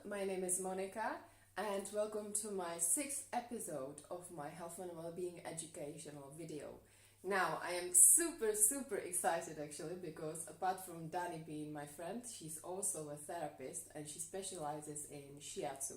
my name is Monika and welcome to my 6th episode of my health and well-being educational video. Now, I am super excited actually because apart from Danni being my friend, she's also a therapist and she specializes in Shiatsu.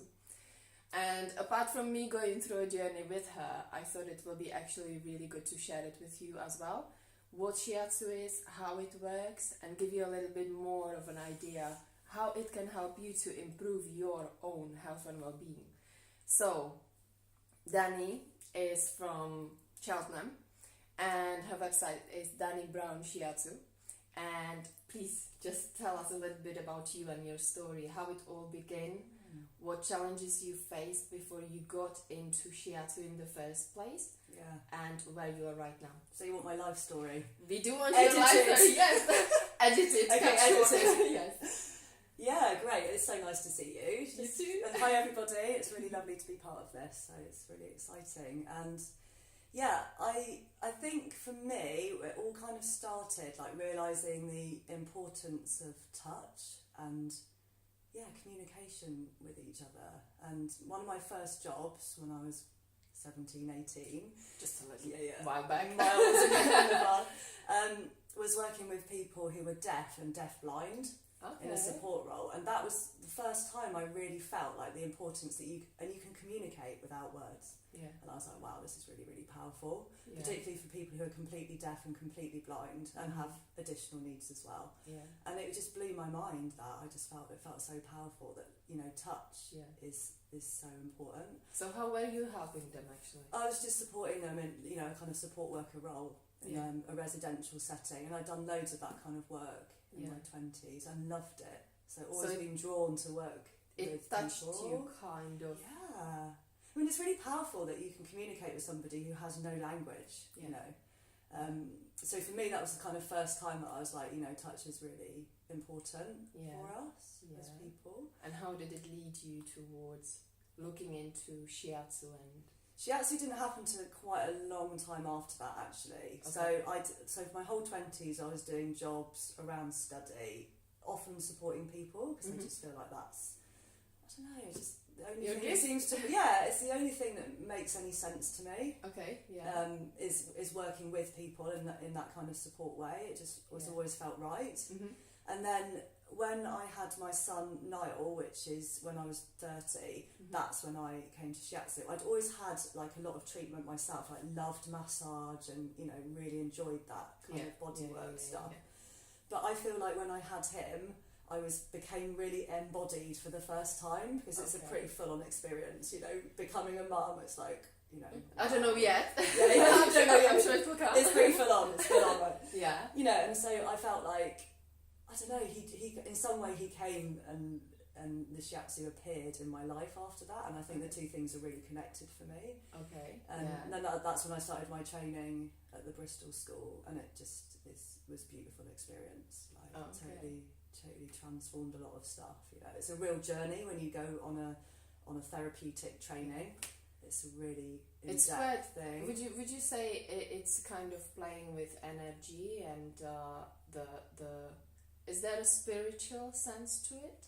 And apart from me going through a journey with her, I thought it would be actually really good to share it with you as well. What Shiatsu is, how it works, and give you a little bit more of an idea how it can help you to improve your own health and well-being. So, Danni is from Cheltenham and her website is Danni Brown Shiatsu. And please just tell us a little bit about you and your story, how it all began, what challenges you faced before you got into Shiatsu in the first place, and where you are right now. So you want my life story? We do want your life story, yes. Edited, okay, edited. Yes. Yeah, great. It's so nice to see you. You too. And hi everybody. It's really lovely to be part of this. So it's really exciting. And yeah, I think for me, it all kind of started like realising the importance of touch and communication with each other. And one of my first jobs when I was 17, 18, just a little while back, was working with people who were deaf and deafblind. Okay. In a support role, and that was the first time I really felt like the importance that you can communicate without words. Yeah. And I was like, wow, this is really powerful, particularly for people who are completely deaf and completely blind and have additional needs as well. Yeah. And it just blew my mind that I just felt so powerful that touch is so important. So how were you helping them actually? I was just supporting them in a kind of support worker role in a residential setting, and I'd done loads of that kind of work in my 20s and loved it. So always been drawn to work with it touched people. you kind of. Yeah. I mean, it's really powerful that you can communicate with somebody who has no language, you know. So for me, that was the kind of first time that I was like, touch is really important for us as people. And how did it lead you towards looking into Shiatsu and... Shiatsu didn't happen to quite a long time after that, actually. Okay. So for my whole 20s, I was doing jobs around study, often supporting people, because I just feel like that's, I don't know, just the only thing it seems to, it's the only thing that makes any sense to me. Okay, is working with people in that kind of support way. It just was always felt right. And then when I had my son Niall, which is when I was 30, that's when I came to Shiatsu. I'd always had like a lot of treatment myself, like loved massage and really enjoyed that kind of bodywork stuff. But I feel like when I had him, I became really embodied for the first time, because it's a pretty full-on experience. Becoming a mum, it's like I don't know yet. I'm sure it will come. It's pretty full-on. It's full-on, right? Yeah. And so I felt like, I don't know, he in some way he came and the Shiatsu appeared in my life after that, and I think the two things are really connected for me. Okay. And then that's when I started my training at the Bristol school, and it just was a beautiful experience. Like totally transformed a lot of stuff. It's a real journey when you go on a therapeutic training. It's a really in-depth thing. Would you say it's kind of playing with energy and is there a spiritual sense to it?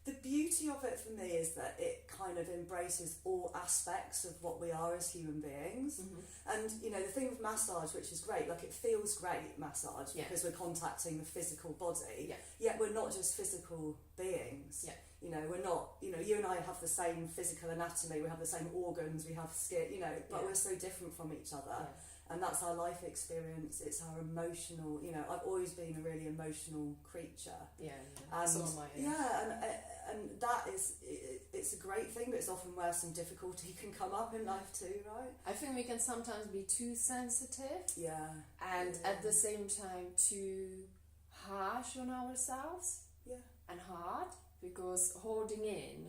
The beauty of it for me is that it kind of embraces all aspects of what we are as human beings. And the thing with massage, which is great, like it feels great, massage, because we're contacting the physical body, yet we're not just physical beings. We're not, you and I have the same physical anatomy, we have the same organs, we have skin, but we're so different from each other. And that's our life experience, it's our emotional, I've always been a really emotional creature. And so am I. And that is, it's a great thing, but it's often where some difficulty can come up in life too, right? I think we can sometimes be too sensitive. And at the same time too harsh on ourselves. And hard, because holding in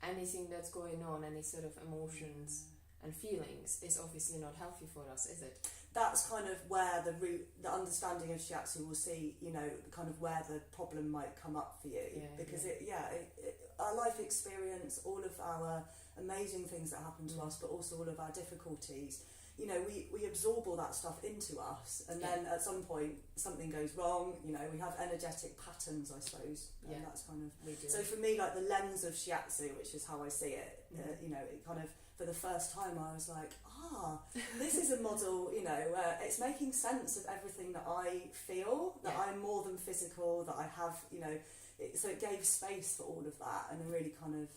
anything that's going on, any sort of emotions and feelings is obviously not healthy for us, is it? That's kind of where the understanding of Shiatsu will see, kind of where the problem might come up for you. Because our life experience, all of our amazing things that happen to us, but also all of our difficulties, you know, we absorb all that stuff into us, and then at some point something goes wrong. You know, we have energetic patterns, I suppose, and that's kind of. We do. So for me, like the lens of Shiatsu, which is how I see it, you know, it kind of, for the first time, I was like, this is a model, you know, where it's making sense of everything that I feel, that I'm more than physical, that I have, you know, so it gave space for all of that, and a really kind of.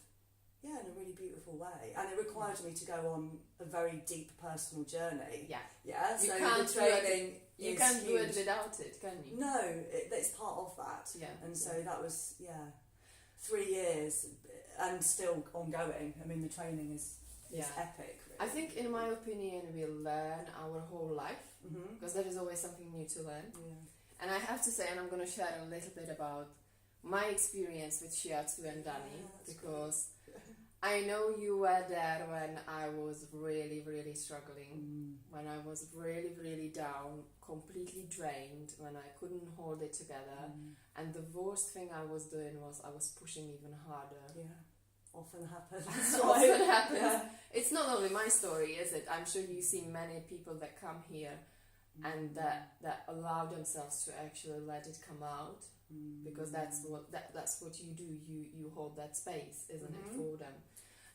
Yeah, in a really beautiful way, and it required me to go on a very deep personal journey. Yeah. So the training, you can't do it without it, can you? No, it's part of that. Yeah. And so that was 3 years, and still ongoing. I mean, the training is epic. Really. I think, in my opinion, we learn our whole life because there is always something new to learn. Yeah. And I have to say, and I'm going to share a little bit about my experience with Shiatsu and Danni, because. I know you were there when I was really, really struggling, when I was really, really down, completely drained, when I couldn't hold it together, and the worst thing I was doing was I was pushing even harder. Yeah, often happens. Often happens. Yeah. It's not only my story, is it? I'm sure you see many people that come here and that allow themselves to actually let it come out. Because that's what you do. You hold that space, isn't it, for them?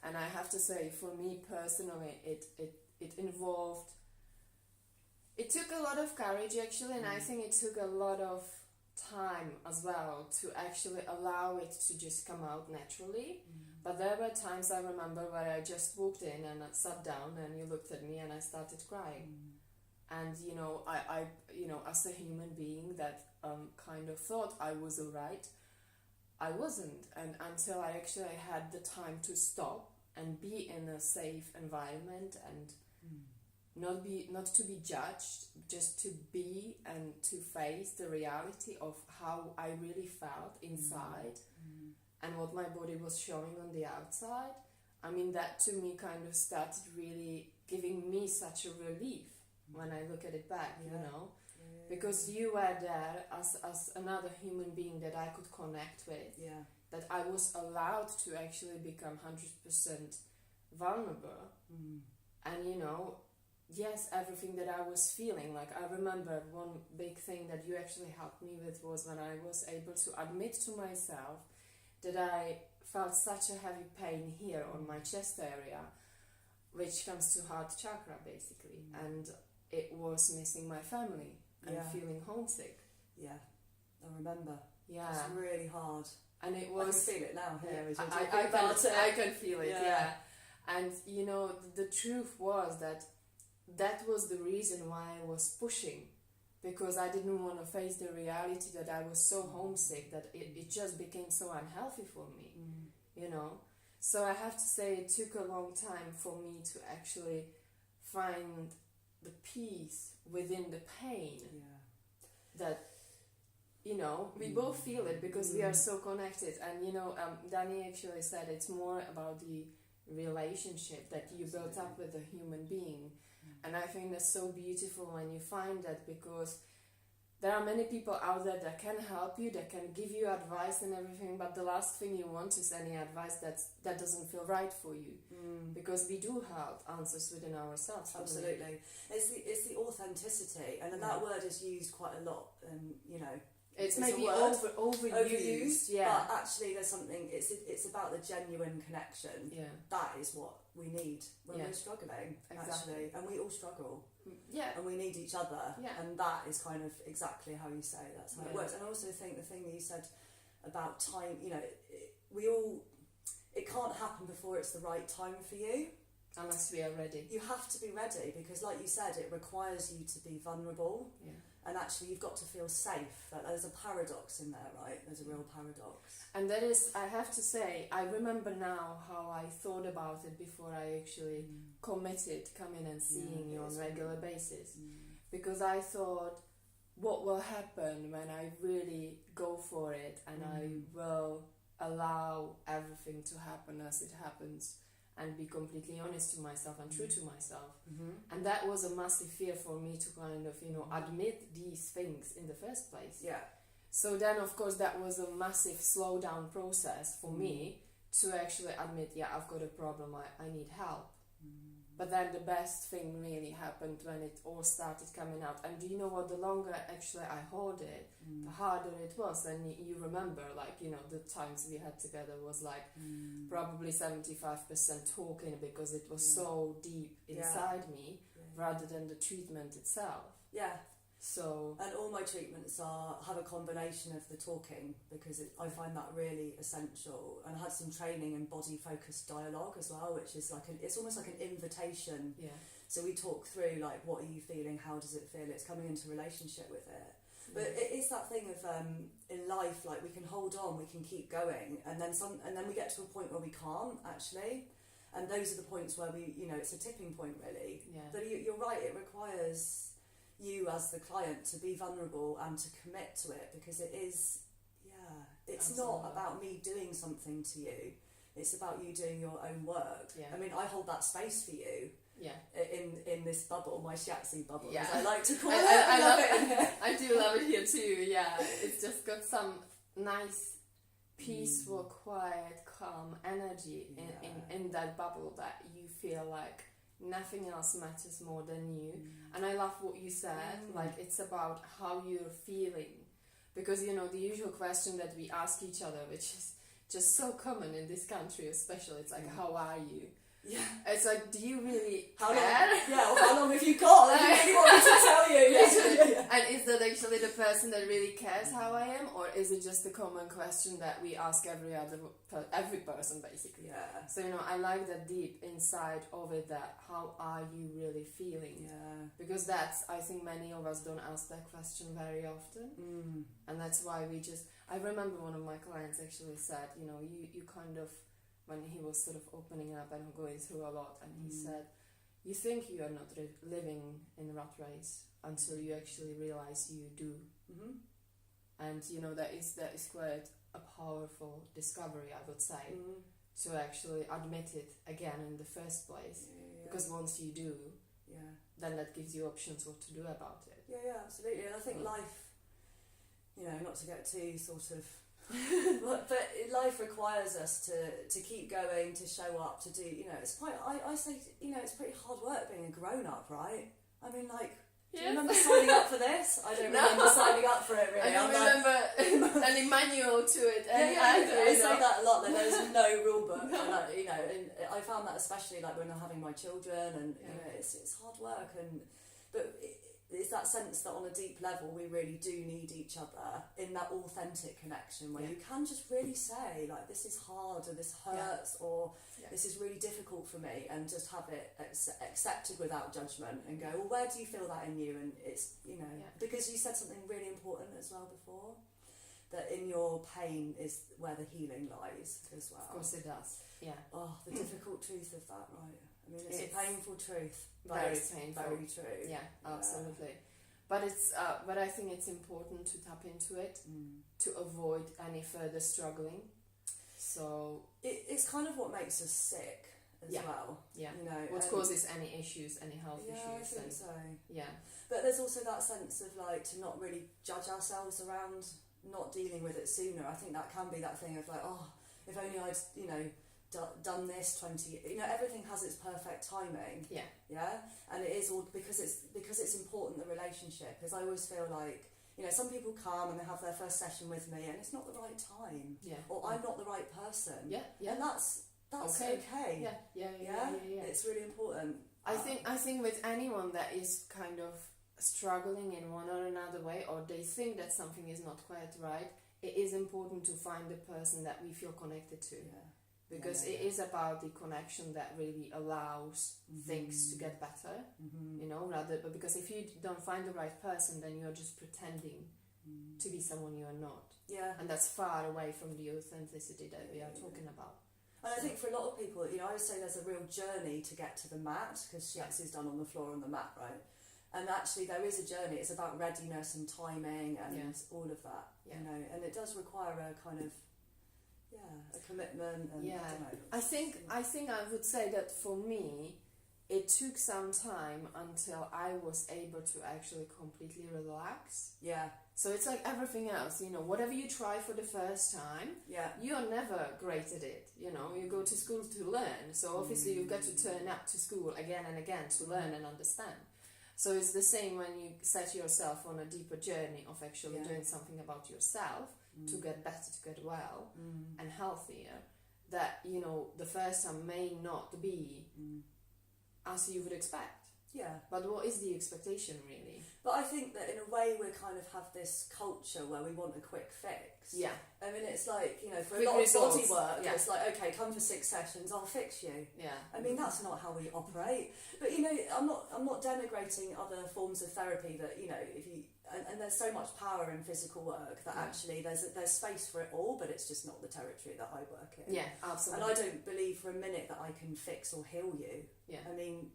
And I have to say, for me personally, it involved. It took a lot of courage actually, and I think it took a lot of time as well to actually allow it to just come out naturally. But there were times I remember where I just walked in and I sat down, and you looked at me, and I started crying. And you know, I as a human being that kind of thought I was alright, I wasn't, and until I actually had the time to stop and be in a safe environment and not to be judged, just to be and to face the reality of how I really felt inside and what my body was showing on the outside. I mean, that to me kind of started really giving me such a relief. When I look at it back, you know, because you were there as another human being that I could connect with, that I was allowed to actually become 100% vulnerable, and you know, yes, everything that I was feeling, like I remember one big thing that you actually helped me with was when I was able to admit to myself that I felt such a heavy pain here on my chest area, which comes to heart chakra basically, and it was missing my family and feeling homesick. Yeah, I remember. Yeah. It's really hard. And it was... I can feel it now here as you're I talking about it. I can feel it, yeah. And, you know, the truth was that was the reason why I was pushing, because I didn't want to face the reality that I was so homesick that it just became so unhealthy for me, you know. So I have to say it took a long time for me to actually find the peace within the pain that, you know, we both feel it because we are so connected. And, you know, Danni actually said it's more about the relationship that you built up with a human being. And I think that's so beautiful when you find that, because there are many people out there that can help you, that can give you advice and everything, but the last thing you want is any advice that doesn't feel right for you, because we do have answers within ourselves. Absolutely, it's the authenticity, and that word is used quite a lot, and you know, it's maybe overused, but actually there's something. It's about the genuine connection. Yeah, that is what we need when we're struggling. Actually, and we all struggle. Yeah, and we need each other, and that is kind of exactly how you say that's how it works. And I also think the thing that you said about time, you know, it can't happen before it's the right time for you, unless we are ready. You have to be ready, because like you said, it requires you to be vulnerable, and actually you've got to feel safe. Like, there's a paradox in there, right? There's a real paradox. And that is, I have to say, I remember now how I thought about it before I actually committed coming and seeing you on a regular basis. Because I thought, what will happen when I really go for it and I will allow everything to happen as it happens and be completely honest to myself and true to myself. And that was a massive fear for me to kind of, you know, admit these things in the first place. Yeah. So then, of course, that was a massive slow down process for me to actually admit, I've got a problem, I need help. But then the best thing really happened when it all started coming out. And do you know what? The longer actually I hold it, the harder it was. And you remember, like, you know, the times we had together was like probably 75% talking because it was so deep inside me rather than the treatment itself. Yeah. So, and all my treatments have a combination of the talking, because I find that really essential. And I had some training in body focused dialogue as well, which is like it's almost like an invitation. Yeah. So we talk through like, what are you feeling? How does it feel? It's coming into relationship with it. But it is that thing of in life, like we can hold on, we can keep going, and then we get to a point where we can't actually. And those are the points where we, you know, it's a tipping point really. Yeah. But you're right, it requires you as the client to be vulnerable and to commit to it, because it is, it's Absolutely. not about me doing something to you, it's about you doing your own work. I mean, I hold that space for you in this bubble, my Shiatsu bubble, as I like to call it. I love it. I do love it here too. It's just got some nice peaceful, quiet, calm energy in that bubble that you feel like nothing else matters more than you. And I love what you said, like it's about how you're feeling, because you know the usual question that we ask each other, which is just so common in this country especially, it's like how are you? It's like, do you really care? How long have you got? I really want me to tell you. And is that actually the person that really cares how I am, or is it just a common question that we ask every person basically? So you know, I like that deep inside of it, that how are you really feeling? Because that's, I think many of us don't ask that question very often, and that's why I remember one of my clients actually said, you know, you kind of, when he was sort of opening up and going through a lot, and he said, you think you are not living in a rat race until you actually realize you do. And you know, that is quite a powerful discovery, I would say, to actually admit it again in the first place, because once you do, then that gives you options what to do about it. Absolutely. And I think life, you know, not to get too sort of but life requires us to keep going, to show up, to do, you know, it's quite, I say, you know, it's pretty hard work being a grown-up, right? I mean, like, do you remember signing up for this? I don't remember signing up for it really. I don't remember any manual to it. I say that a lot, that there's no rule book. And you know, and I found that especially like when I'm having my children, and you know, it's hard work, but it's that sense that on a deep level we really do need each other in that authentic connection where you can just really say like, this is hard, or this hurts, or this is really difficult for me, and just have it accepted without judgment, and go, well, where do you feel that in you? And it's, you know, because you said something really important as well before, that in your pain is where the healing lies as well. Of course it does. Oh, the difficult truth of that, right? I mean, it's a painful truth. Very painful. Very true. Absolutely. But but I think it's important to tap into it to avoid any further struggling. So it's kind of what makes us sick as well. You know, what causes any issues, any health issues. I think so. Yeah. But there's also that sense of like to not really judge ourselves around not dealing with it sooner. I think that can be that thing of like, oh, if only I'd, you know, done this 20, you know, everything has its perfect timing. And it is all because it's important, the relationship, because I always feel like, you know, some people come and they have their first session with me and it's not the right time, or I'm not the right person, and that's okay. It's really important. I think with anyone that is kind of struggling in one or another way, or they think that something is not quite right, it is important to find the person that we feel connected to. Because it is about the connection that really allows things to get better, you know, but because if you don't find the right person, then you're just pretending to be someone you're not. And that's far away from the authenticity that we are talking about. And I think for a lot of people, you know, I would say there's a real journey to get to the mat, because Shiatsu is done on the floor on the mat, right? And actually there is a journey. It's about readiness and timing and all of that, you know, and it does require a kind of a commitment. And, I don't know. I think I would say that for me, it took some time until I was able to actually completely relax. Yeah. So it's like everything else, you know, whatever you try for the first time, you're never great at it. You know, you go to school to learn, so obviously you've got to turn up to school again and again to learn and understand. So it's the same when you set yourself on a deeper journey of actually doing something about yourself to get better, to get well and healthier, that, you know, the first time may not be as you would expect. Yeah. But what is the expectation, really? But I think that in a way we kind of have this culture where we want a quick fix. Yeah. I mean, it's like, you know, for Quick a lot results. of body work, Yeah. it's like, okay, come for 6 sessions, I'll fix you. Yeah. I mean, that's not how we operate. But, you know, I'm not denigrating other forms of therapy that, you know, if you... And there's so much power in physical work that actually there's space for it all, but it's just not the territory that I work in. Yeah, absolutely. And I don't believe for a minute that I can fix or heal you. Yeah. I mean,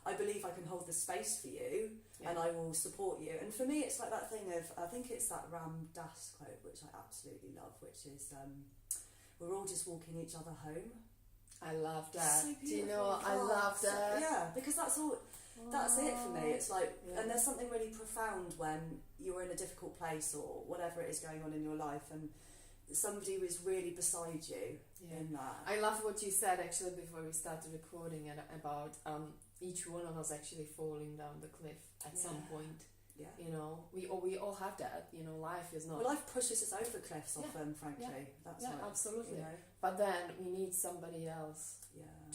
I believe I can hold the space for you and I will support you. And for me, it's like that thing of, I think it's that Ram Dass quote, which I absolutely love, which is, we're all just walking each other home. I love that. So do you know, I love that. Yeah, because that's all... That's it for me. It's like, and there's something really profound when you're in a difficult place or whatever it is going on in your life, and somebody was really beside you in that. I love what you said actually before we started recording about each one of us actually falling down the cliff at some point. Yeah. You know, we all have that. You know, life is not. Well, life pushes us over cliffs often, frankly. That's right. Absolutely. You know? But then we need somebody else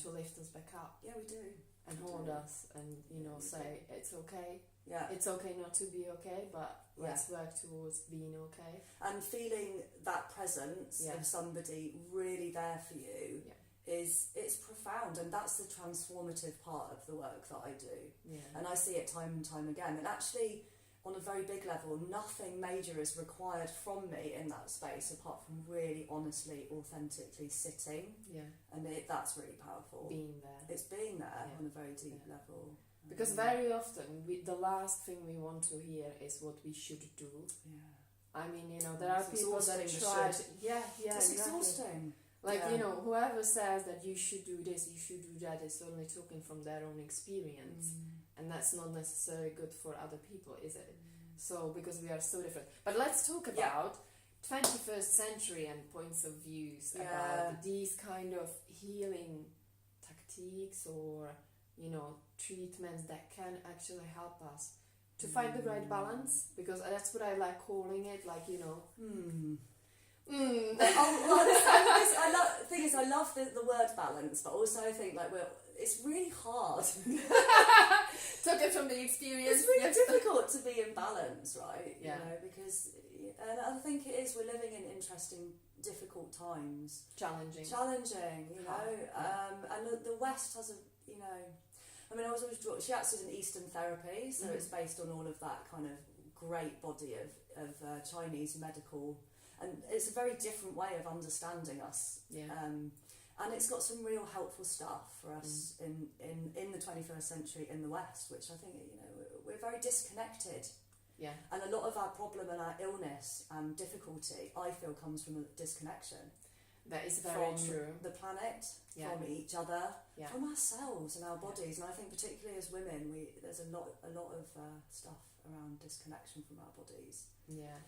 to lift us back up. Yeah, we do. And hold us and, you know, say it's okay. Yeah. It's okay not to be okay, but let's work towards being okay. And feeling that presence of somebody really there for you it's profound, and that's the transformative part of the work that I do. Yeah. And I see it time and time again. And actually, on a very big level, nothing major is required from me in that space apart from really honestly, authentically sitting. Yeah. And that's really powerful. Being there. It's being there on a very deep level. Because very often, the last thing we want to hear is what we should do. Yeah. I mean, you know, there are people that try... It's exhausting. Like, you know, whoever says that you should do this, you should do that, is only talking from their own experience. And that's not necessarily good for other people, is it? So, because we are so different. But let's talk about 21st century and points of views about these kind of healing tactiques or, you know, treatments that can actually help us to find the right balance, because that's what I like calling it, like, you know. The thing is, I love the word balance, but also I think like it's really hard. Took it from the experience. It's really difficult to be in balance, right? Yeah. You know, because and I think it is. We're living in interesting, difficult times. Challenging. You know, and the West has you know, I mean, I was always drawn. Shiatsu is an Eastern therapy, so it's based on all of that kind of great body of Chinese medical. And it's a very different way of understanding us. Yeah. And it's got some real helpful stuff for us in the 21st century in the West, which I think, you know, we're very disconnected. Yeah. And a lot of our problem and our illness and difficulty, I feel, comes from a disconnection. That is very true. From the planet, from each other, from ourselves and our bodies. And I think particularly as women, there's a lot of stuff around disconnection from our bodies. Yeah.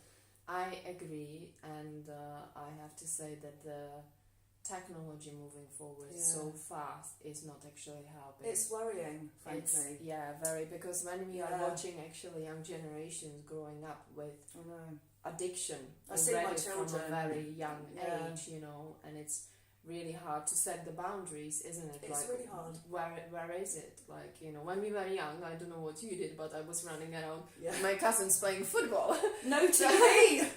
I agree, and I have to say that the technology moving forward so fast is not actually helping. It's worrying, frankly. Very, because when we are watching actually young generations growing up with addiction I see my children from a very young age, you know, and it's really hard to set the boundaries, isn't it? It's really hard. Where is it? Like, you know, when we were young, I don't know what you did, but I was running around with my cousins playing football. No TV!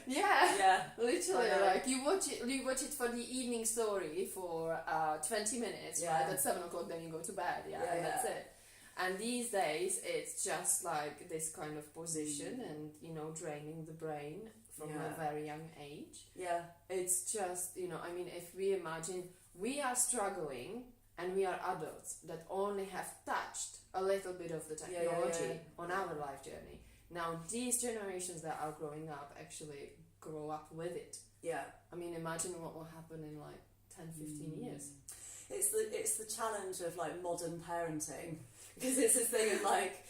Literally, like, you watch it for the evening story for 20 minutes, right? At 7 o'clock, then you go to bed, and that's it. And these days, it's just like this kind of position and, you know, draining the brain from a very young age. Yeah. It's just, you know, I mean, if we imagine we are struggling and we are adults that only have touched a little bit of the technology on our life journey. Now, these generations that are growing up actually grow up with it. Yeah. I mean, imagine what will happen in like 10, 15 years. it's the challenge of like modern parenting, because it's this thing of like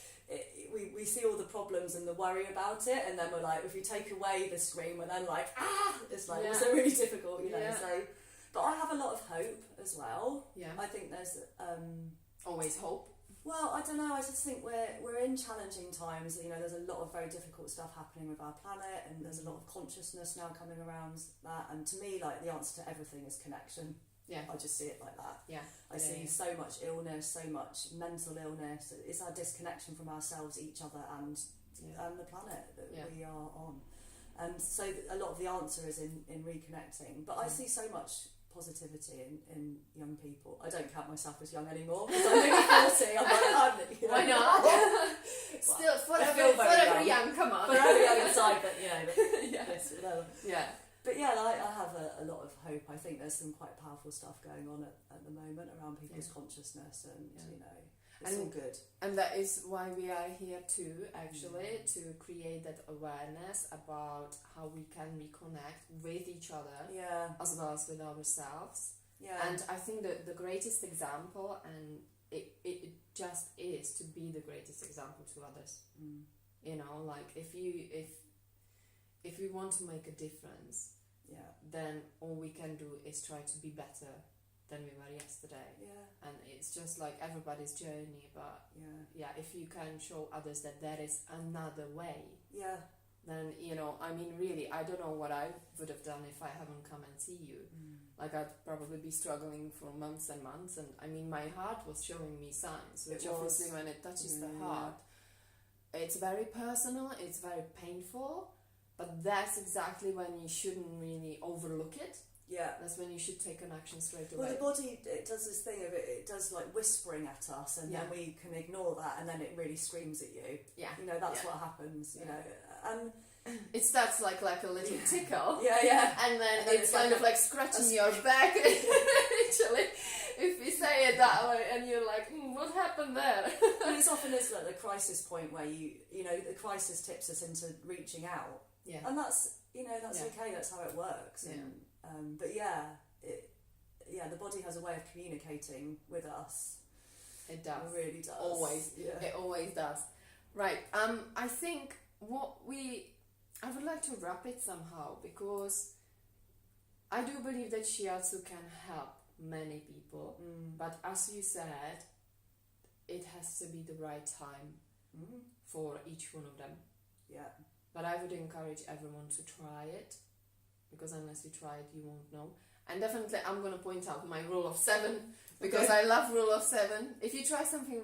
we see all the problems and the worry about it, and then we're like, if you take away the screen, we're then like, it's like it's so really difficult, you know. So, but I have a lot of hope as well. Yeah, I think there's always hope. Well, I don't know. I just think we're in challenging times. You know, there's a lot of very difficult stuff happening with our planet, and there's a lot of consciousness now coming around that. And to me, like, the answer to everything is connection. Yeah, I just see it like that. Yeah, I see so much illness, so much mental illness. It's our disconnection from ourselves, each other, and the planet that we are on. And so a lot of the answer is in reconnecting. But I see so much positivity in young people. I don't count myself as young anymore because I'm only 40. I'm like, why not? Still, forever young. Come on, forever young inside, but you know, yes, whatever. Yeah. But yeah, I have a lot of hope. I think there's some quite powerful stuff going on at the moment around people's consciousness, and you know, it's all good. And that is why we are here too, actually, to create that awareness about how we can reconnect with each other, as well as with ourselves. Yeah. And I think that the greatest example, and it just is to be the greatest example to others. You know, like if we want to make a difference, then all we can do is try to be better than we were yesterday. And it's just like everybody's journey, but if you can show others that there is another way, then, you know, I mean, really, I don't know what I would have done if I haven't come and see you. Like, I'd probably be struggling for months and months, and I mean, my heart was showing me signs, which obviously when it touches the heart, it's very personal, it's very painful, but that's exactly when you shouldn't really overlook it. Yeah, that's when you should take an action straight away. Well, the body, it does this thing of it does like whispering at us, and then we can ignore that, and then it really screams at you. Yeah, you know, that's what happens. You know, and it starts like a little tickle. And then it's kind of like scratching your back. Actually, if you say it that way, and you're like, what happened there? And it's often this like the crisis point where you know, the crisis tips us into reaching out. Yeah, and that's, you know, that's okay. That's how it works. Yeah. But the body has a way of communicating with us. It does. It really does. Always. Yeah. It always does. Right. I think I would like to wrap it somehow, because I do believe that Shiatsu can help many people, but as you said, it has to be the right time for each one of them. Yeah. But I would encourage everyone to try it, because unless you try it, you won't know. And definitely, I'm going to point out my rule of 7, because I love rule of 7. If you try something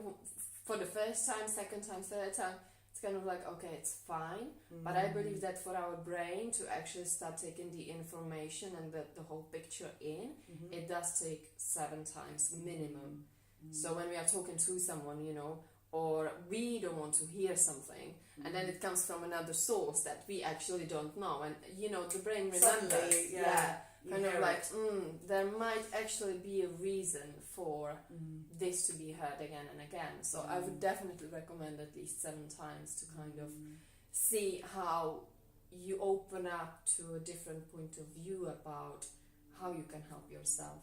for the first time, second time, third time, it's kind of like, okay, it's fine. But I believe that for our brain to actually start taking the information and the whole picture in, it does take 7 times minimum. So when we are talking to someone, you know, or we don't want to hear something, and then it comes from another source that we actually don't know, and you know, the brain remembers. Kind of like, there might actually be a reason for this to be heard again and again. So I would definitely recommend at least 7 times to kind of see how you open up to a different point of view about how you can help yourself.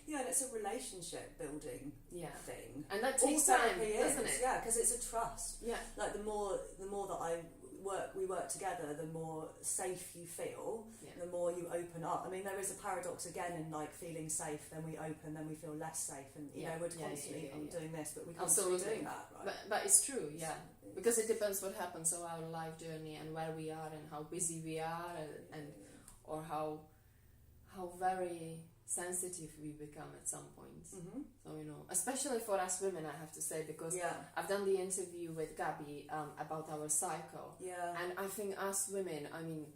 Yeah, and it's a relationship building thing, and that takes time, doesn't it? Yeah, because it's a trust. Yeah, like the more that we work together, the more safe you feel, the more you open up. I mean, there is a paradox again in like feeling safe, then we open, then we feel less safe, and you know, we're constantly doing this, but we constantly doing that, right? But it's true, because it depends what happens on our life journey and where we are and how busy we are, and or how very sensitive we become at some points. So, you know, especially for us women, I have to say, because I've done the interview with Gabby about our cycle, and I think us women, I mean,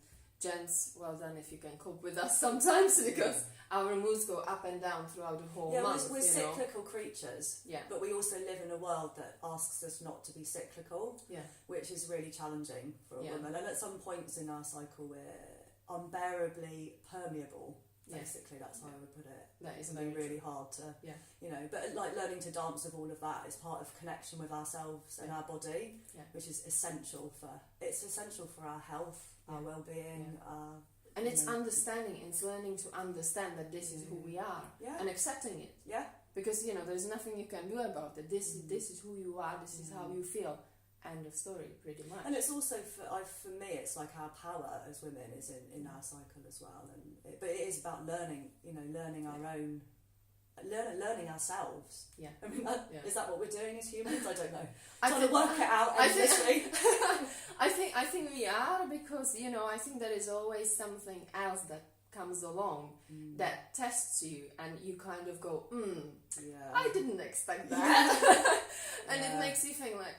gents, well done if you can cope with us sometimes, because our moods go up and down throughout the whole month. We're cyclical creatures, but we also live in a world that asks us not to be cyclical, which is really challenging for a woman, and at some points in our cycle we're unbearably permeable. Basically, that's how I would put it. That is really hard to, you know. But like learning to dance with all of that is part of connection with ourselves and our body, which is essential for our health, our well-being. And it's understanding. It's learning to understand that this is who we are, and accepting it. because there's nothing you can do about it. This is who you are. This is how you feel. End of story, pretty much. And it's also for me, it's like our power as women is in our cycle as well. But it is about learning, learning our own, learning ourselves. Yeah. I mean, is that what we're doing as humans? I don't know. Trying to work it out endlessly. I think we are, because I think there is always something else that comes along that tests you, and you kind of go, I didn't expect that. And it makes you think like,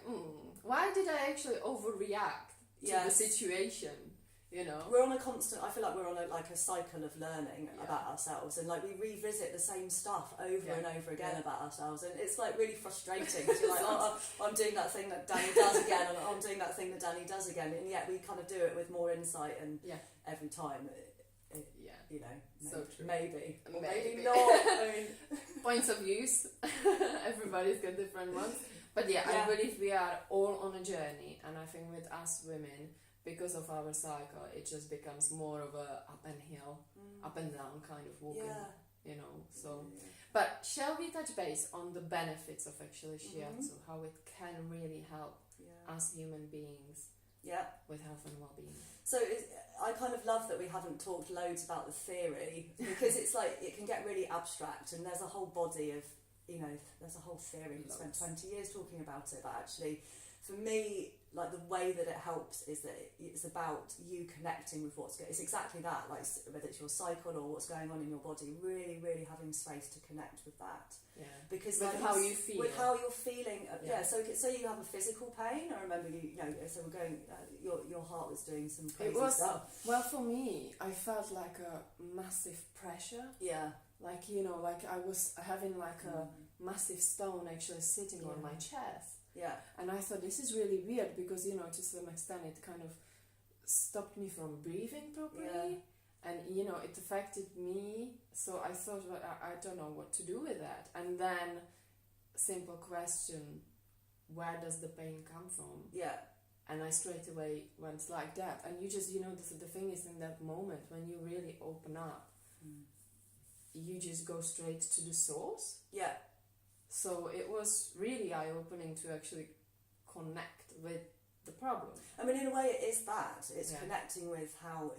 why did I actually overreact to the situation? We're on a constant, I feel like we're on a cycle of learning about ourselves, and like we revisit the same stuff over and over again about ourselves, and it's like really frustrating, because you're like, I'm doing that thing that Danni does again, and I'm doing that thing that Danni does again, and yet we kind of do it with more insight, and every time so true. Maybe or maybe not. I mean, points of views, everybody's got different ones, but I believe we are all on a journey, and I think with us women, because of our cycle, it just becomes more of a up and down kind of walking, so. But shall we touch base on the benefits of actually Shiatsu, how it can really help us human beings with health and well-being? So I kind of love that we haven't talked loads about the theory, because it's like it can get really abstract, and there's a whole body of, there's a whole theory. We spent 20 years talking about it, but actually for me, like the way that it helps is that it's about you connecting with what's going. It's exactly that, like whether it's your cycle or what's going on in your body, really, really having space to connect with that. Yeah. Because with how you feel. With how you're feeling. So say you have a physical pain. I remember so we're going. Your heart was doing some crazy stuff. Well, for me, I felt like a massive pressure. Yeah. Like like I was having like a massive stone actually sitting on my chest. Yeah. And I thought this is really weird, because to some extent it kind of stopped me from breathing properly, and it affected me. So I thought, well, I don't know what to do with that. And then, simple question: where does the pain come from? Yeah. And I straight away went like that. And you just the thing is, in that moment when you really open up, you just go straight to the source. Yeah. So it was really eye-opening to actually connect with the problem. I mean, in a way it is that. It's connecting with how...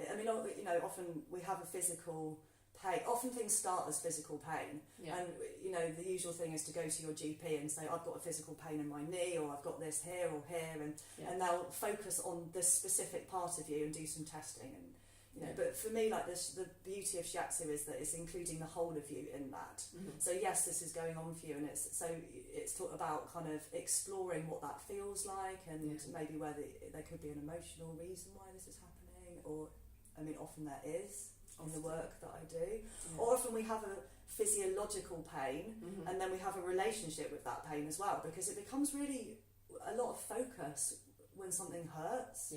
often we have a physical pain. Often things start as physical pain. Yeah. And, the usual thing is to go to your GP and say, I've got a physical pain in my knee, or I've got this here or here, and they'll focus on the specific part of you and do some testing. And but for me, like this, the beauty of Shiatsu is that it's including the whole of you in that. So yes, this is going on for you, and it's taught about kind of exploring what that feels like, and maybe where there could be an emotional reason why this is happening, or often there is in the work that I do, or often we have a physiological pain, and then we have a relationship with that pain as well, because it becomes really a lot of focus when something hurts.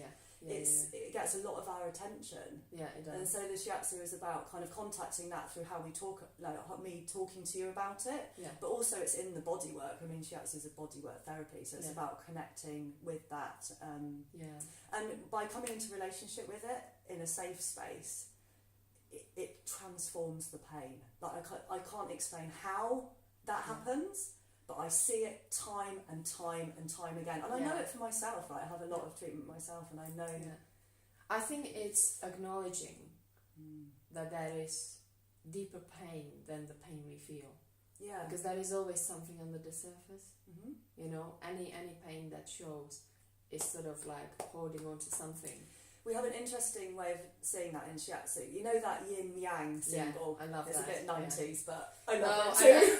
It gets a lot of our attention. Yeah, it does. And so the Shiatsu is about kind of contacting that through how we talk, like me talking to you about it. Yeah. But also it's in the body work. I mean, Shiatsu is a body work therapy, so it's about connecting with that. And by coming into relationship with it in a safe space, it transforms the pain. Like I can't explain how that happens. But I see it time and time and time again. And I know it for myself, right? I have a lot of treatment myself, and I know... Yeah. I think it's acknowledging that there is deeper pain than the pain we feel. Yeah. Because there is always something under the surface. Any pain that shows is sort of like holding on to something. We have an interesting way of seeing that in Shiatsu. You know that yin-yang symbol? Yeah, I love it's that. It's a bit 90s, but I love it too.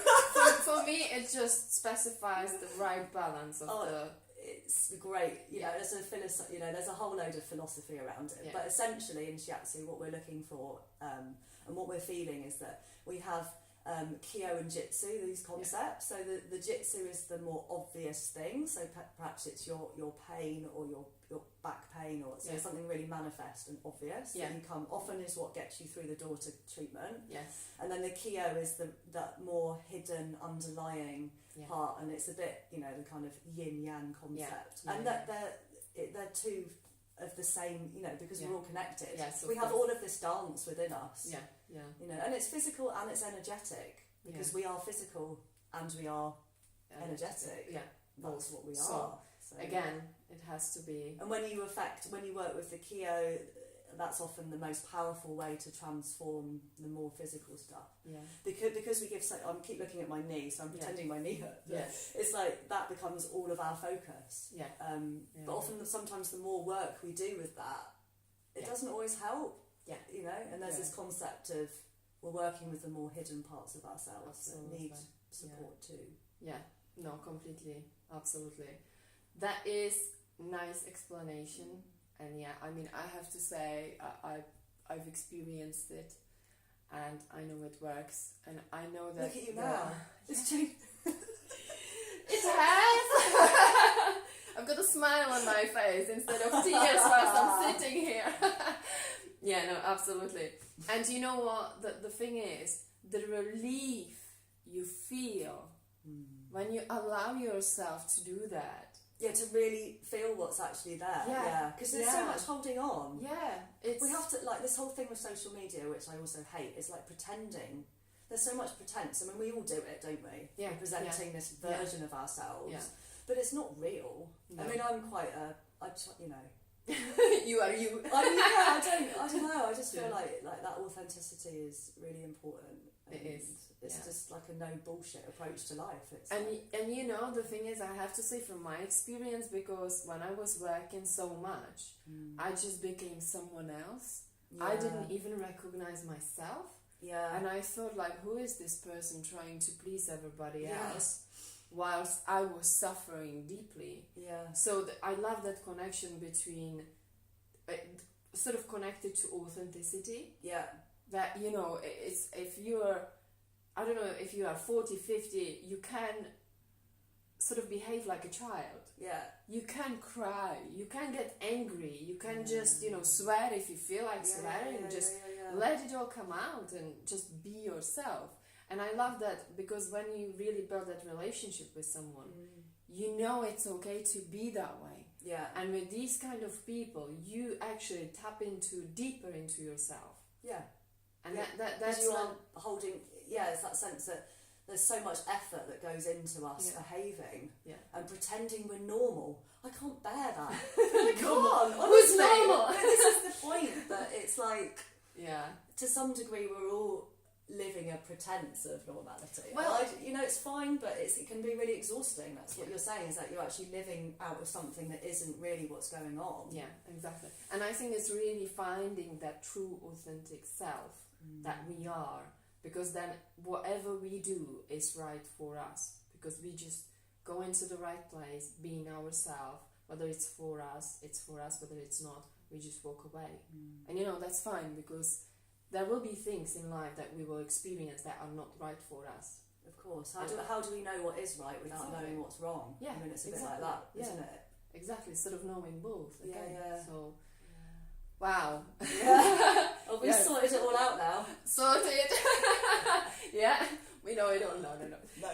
For me, it just specifies the right balance of the... It's great. There's a whole load of philosophy around it. Yeah. But essentially in Shiatsu, what we're looking for and what we're feeling is that we have Kyo and Jitsu, these concepts. So the Jitsu is the more obvious thing. So perhaps it's your pain or your back pain, or something really manifest and obvious that you come. Often is what gets you through the door to treatment. Yes. And then the Kyo is that more hidden underlying part, and it's a bit the kind of yin yang concept, and that they're two of the same, because we're all connected. Yes, we have all of this dance within us. And it's physical and it's energetic. because we are physical and we are energetic. Yeah, that's what we are. So again, it has to be. And when you work with the Kyo, that's often the most powerful way to transform the more physical stuff. Yeah. Because we give I keep looking at my knee, so I'm pretending my knee hurts. Yeah. It's like that becomes all of our focus. Yeah. But often, sometimes the more work we do with that, it doesn't always help. Yeah. You know, and there's this concept of we're working with the more hidden parts of ourselves that need support too. Yeah. No, completely, absolutely. That is nice explanation. And yeah, I mean, I have to say, I've experienced it, and I know it works, and I know that. Look at you now. It's changed. It has. I've got a smile on my face instead of tears whilst I'm sitting here. Yeah, no, absolutely. And you know what? The thing is, the relief you feel when you allow yourself to do that. Yeah, to really feel what's actually there. Yeah, because there's so much holding on. Yeah, we have to, like, this whole thing with social media, which I also hate, is like pretending. There's so much pretense. I mean, we all do it, don't we? Yeah. We're presenting this version of ourselves. Yeah. But it's not real. No. I mean, I'm quite you know. You are you. I don't know. I just feel like that authenticity is really important. It is. It's just like a no bullshit approach to life. It's and you know, the thing is, I have to say from my experience, because when I was working so much, I just became someone else. Yeah. I didn't even recognize myself. Yeah. And I thought, like, who is this person trying to please everybody else whilst I was suffering deeply? Yeah. So I love that connection between sort of connected to authenticity. Yeah. That, you know, it's if you're, I don't know, if you are 40, 50, you can sort of behave like a child. Yeah. You can cry, you can get angry, you can just, you know, swear if you feel like swearing, just let it all come out and just be yourself. And I love that, because when you really build that relationship with someone, you know it's okay to be that way. Yeah. And with these kind of people, you actually tap deeper into yourself. Yeah. And that's you are holding, it's that sense that there's so much effort that goes into us behaving and pretending we're normal. I can't bear that. I can't. Who's normal? But this is the point, that it's like, yeah, to some degree we're all living a pretense of normality. Well, you know, it's fine, but it can be really exhausting. That's what you're saying, is that you're actually living out of something that isn't really what's going on. Yeah, exactly. And I think it's really finding that true authentic self that we are, because then whatever we do is right for us, because we just go into the right place, being ourselves. Whether it's for us, whether it's not, we just walk away. And you know, that's fine, because there will be things in life that we will experience that are not right for us. Of course. How do we know what is right without knowing what's wrong? Yeah, I mean, it's a bit like that, isn't it? Exactly, sort of knowing both. Again. Yeah. So, wow. Yeah. Oh, we've sorted it all out now. Sorted. Yeah, we know it all. No.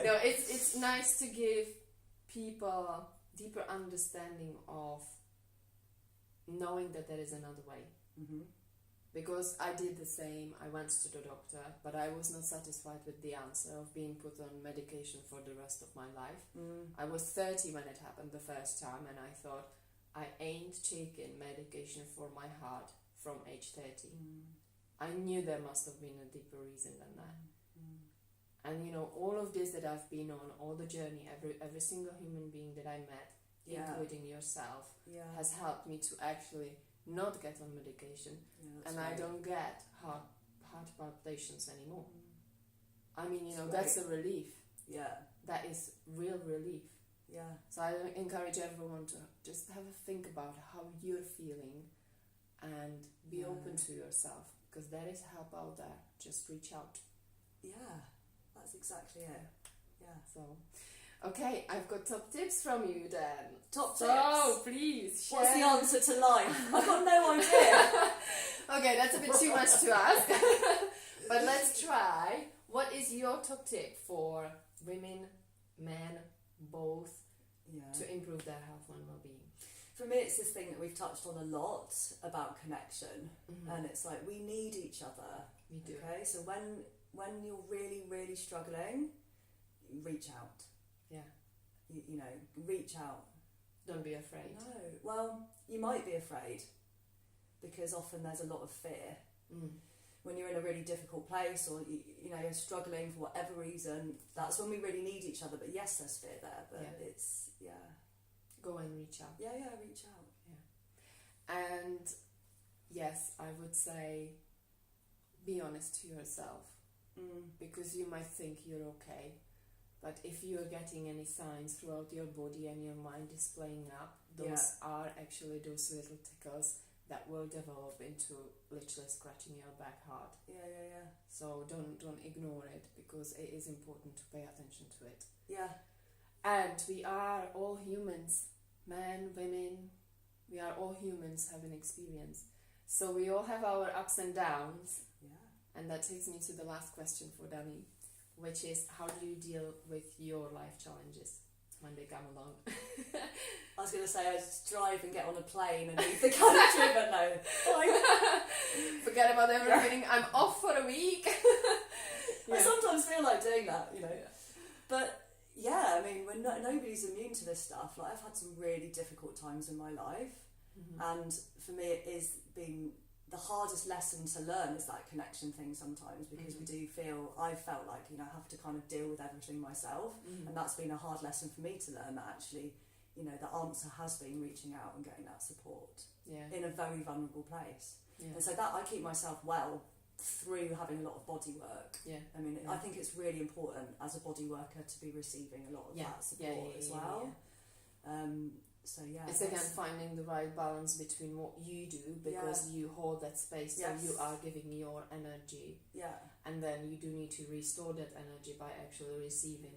No, it's nice to give people deeper understanding of knowing that there is another way. Because I did the same. I went to the doctor, but I was not satisfied with the answer of being put on medication for the rest of my life. I was 30 when it happened the first time, and I thought, I ain't taking medication for my heart from age 30. I knew there must have been a deeper reason than that. And you know, all of this that I've been on, all the journey, every single human being that I met, including yourself, has helped me to actually not get on medication, and I don't get heart palpitations anymore. I mean, you know, that's a relief. Yeah. That is real relief. Yeah. So I encourage everyone to just have a think about how you're feeling and be open to yourself, because there is help out there. Just reach out. Yeah, that's exactly it. Yeah. So, okay, I've got top tips from you then. Top tips? Oh, please share. What's the answer to life? I've got no idea. Okay, that's a bit too much to ask. But let's try. What is your top tip for women, men, both, to improve their health and well-being? For me, it's this thing that we've touched on a lot about connection. And it's like, we need each other. We do. Okay, so when when you're really, really struggling, reach out. Yeah. You know, reach out. Don't be afraid. No. Well, you might be afraid because often there's a lot of fear. When you're in a really difficult place or, you know, you're struggling for whatever reason, that's when we really need each other. But yes, there's fear there, but it's, Go and reach out. Yeah, reach out. Yeah. And yes, I would say be honest to yourself. Because you might think you're okay, but if you're getting any signs throughout your body and your mind is playing up, those are actually those little tickles that will develop into literally scratching your back hard. Yeah. So don't ignore it, because it is important to pay attention to it. Yeah. And we are all humans, men, women, we are all humans having experience. So we all have our ups and downs. Yeah. And that takes me to the last question for Danni, which is, how do you deal with your life challenges when they come along? I was going to say, I just drive and get on a plane and leave the country, but no. Forget about everything. I'm off for a week. I sometimes feel like doing that, you know. But yeah, I mean, nobody's immune to this stuff. Like, I've had some really difficult times in my life, and for me, it is been the hardest lesson to learn is that connection thing sometimes, because I've felt like, you know, I have to kind of deal with everything myself, and that's been a hard lesson for me to learn, that actually, you know, the answer has been reaching out and getting that support in a very vulnerable place. And so that I keep myself well through having a lot of body work. I mean, I think it's really important as a body worker to be receiving a lot of that support as well. So it's again finding the right balance between what you do, because you hold that space, so you are giving your energy, and then you do need to restore that energy by actually receiving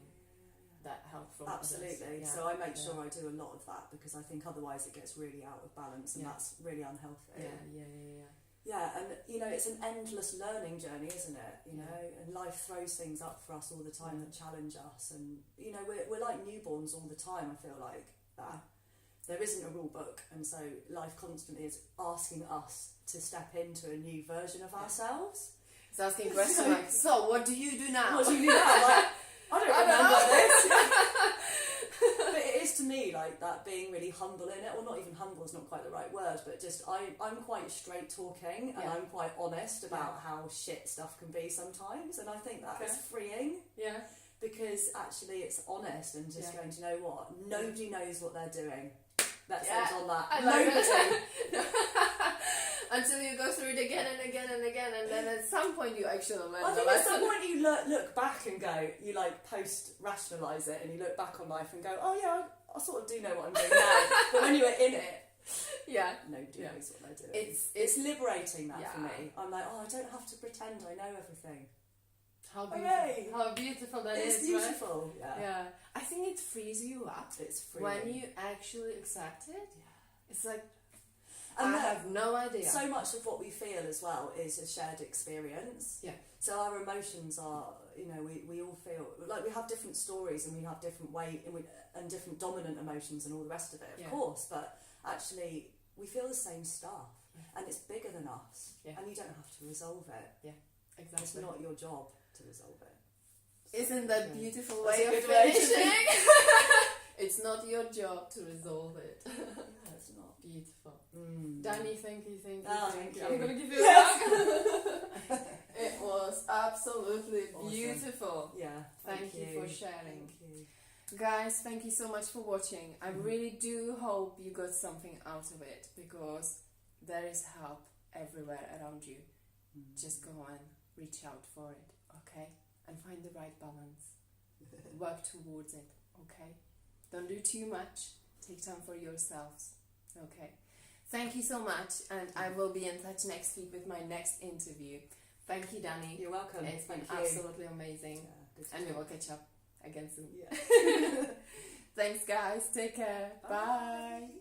that help from others. So I make sure I do a lot of that, because I think otherwise it gets really out of balance, and that's really unhealthy. Yeah, and you know, it's an endless learning journey, isn't it? You know, and life throws things up for us all the time that challenge us, and you know, we're like newborns all the time. I feel like that. There isn't a rule book, and so life constantly is asking us to step into a new version of ourselves. It's asking questions like, so what do you do now? What do you do now? Like, I don't remember this. But it is to me like that, being really humble in it, or not even humble is not quite the right word, but just I'm quite straight talking, and I'm quite honest about how shit stuff can be sometimes, and I think that is freeing. Because actually it's honest and just going, do you know what? Nobody knows what they're doing. Let's end on that. Nobody. Until you go through it again and again and again, and then at some point you actually learn. I think at some point you look back and go, you like post-rationalise it, and you look back on life and go, oh yeah, I sort of do know what I'm doing now. But when you were in it, nobody knows what they're doing. It's liberating that for me. I'm like, I don't have to pretend I know everything. How beautiful, how beautiful that is. It's beautiful, right? I think it frees you up. It's freeing. When you actually accept it. It's like, and I have no idea. So much of what we feel as well is a shared experience. So our emotions are, you know, we all feel like we have different stories, and we have different and different dominant emotions and all the rest of it, of course. But actually, we feel the same stuff, and it's bigger than us, and you don't have to resolve it. Exactly. It's not your job to resolve it. Isn't that beautiful way of finishing? It's not your job to resolve it. It's not. Beautiful. Danni, thank you. Thank you. I'm going to give you a hug. It was absolutely beautiful. Thank you for sharing. Thank you. Guys, thank you so much for watching. I really do hope you got something out of it, because there is help everywhere around you. Just go and reach out for it, okay? And find the right balance. Work towards it, okay? Don't do too much. Take time for yourselves, okay? Thank you so much, and I will be in touch next week with my next interview. Thank you, Danni. You're welcome. It's been absolutely amazing. And we will catch up again soon. Thanks, guys. Take care. Bye.